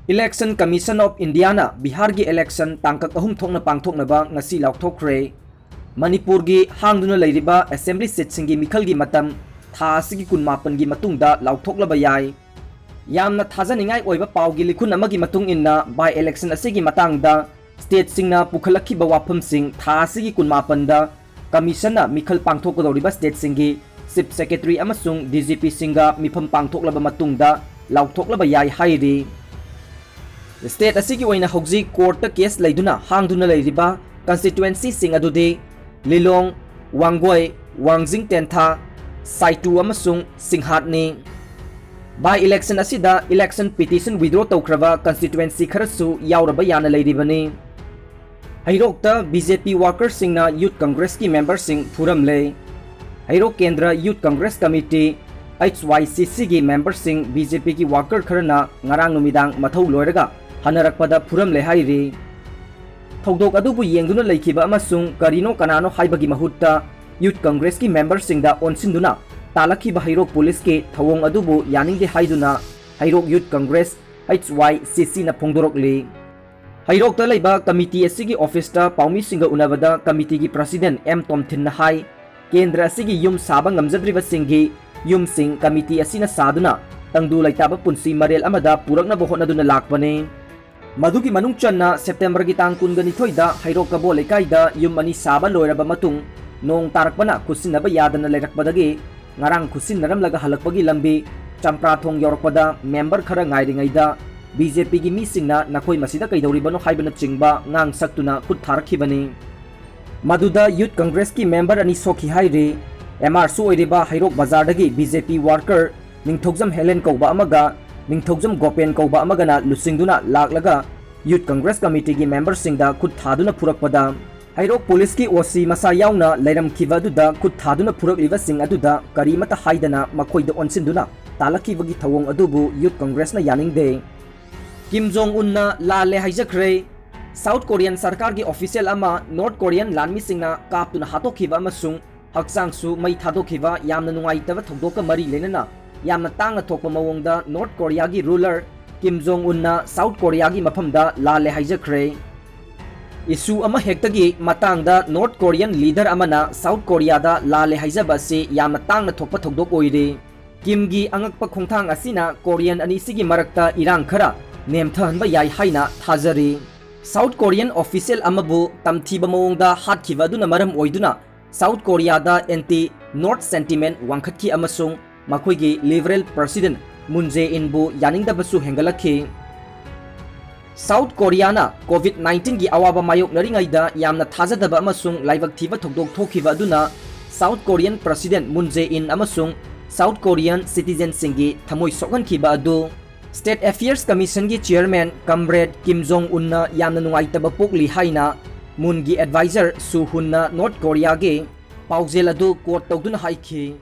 Election Commission of India na Bihar gi election tangkak ahum thokna pangthoknaba ngasi laukthokre. Manipur gi hangduna leiriba assembly seat singi mikhal gi matam tha asigi kunmapan gi matungda laukthokla yai. Yamna thajaningai oiba paw gi likhun amagi matung inna by election asigi matangda state singna pukhalakhi ba wafam sing tha asigi kunmapan da commission na mikhal pangthokkodoriba state singi chief secretary amasung DGP singa mifam pangthoklaba matungda laukthokla yai hairi. State asigi oina hogji court ta case laiduna hangduna leiriba constituency sing adudi Lilong, Wangoi, Wangjing Tentha, Saitu amasung Singhatni. By election asida election petition withdraw tawkraba constituency kharasu yauraba yana leiribani. Heirokta BJP workers singna Youth Congress ki member sing Furamle. Heirok Kendra Youth Congress Committee HYCC ki member sing BJP ki worker kharana ngarang numidang mathau loiraga hanarakpada Furamle hairi. Thogdok adubu yengduna leikhiba amasung karino kanano haibagi mahutta Youth Congress ki member singda onsinduna talakhiba Heirok police ki thawong adubu yaningde haiduna Heirok Youth Congress HYCC na phongdorokli. Heirokta leiba committee asigi office ta paumi singa unabada committee ki president M Tomthin na hai kendra asigi yum saba ngamjadriba singi yum sing committee asina saduna tangdu laitaba punsi marel amada purakna bohonaduna lakbane. Madugi manung channa September gi tang kun gani thoida Heirokta bo lekaida yum ani saba loiraba matung nong tarakpana kusinaba yadana leirakpadagi ngarang kusinnaramlaga halakpagi lambi champrathong yorokpada member khara ngairingaida BJP gi misingna nakoi masida kaidoribano haibana chingba ngang saktuna khut tharakhibani. Maduda Youth Congress ki member ani sokhi haire MR su oiriba Heirok bazar dagi BJP worker ningthogjam Helen kauba amaga ningthogjam Gopen kauba amagana lusingduna laklaga Youth Congress Committee gi member singda khut thaduna purakpada Heirok police ki OC masa yauna leiramkhiba aduda khut thaduna purakliba sing aduda karimata haidana makoida onsinduna talakhibagi thawong adubu Youth Congress na yaningde. Kim-Jong-Un na Lalle Haijakhre South Korean sarkar gi official ama North Korean lanmi singna kaptuna hatokhiba amasung haksangsu mai thadokhiba yamna nungaitaba thogdoka mari lenana yamna tangna thokpa mawongda North Korea gi ruler Kim-Jong-Un na South Korea gi mafamda Lalle Haijakhre. Issue ama hektagi matangda North Korean leader amana South Korea da Lalle haijaba se yamna tangna thokpa thogdok oire. Kim gi angakpa khongthang asina Korean ani sigi marakta irang khara nemthanba yai haina thajari. South Korean official amabu tamthiba mawongda hatkhiba aduna maram oiduna South Korea da anti North sentiment wangkhatkhi amasung makoigi liberal president Moon Jae-in bu yaningdabasu hengalakhi. South Korea na COVID-19 gi awaba mayok naringaida yamna thajadaba amasung laibak thiba thogdok thokhiba aduna South Korean president Moon Jae-in amasung South Korean citizen singi thamoi sokhankhiba adu State Affairs Commission gi chairman Comrade Kim-Jong-Un na yamna nungaitaba pokli haina Moon gi advisor Su Hun na North Korea gi paujel adu quote tawduna haikhi.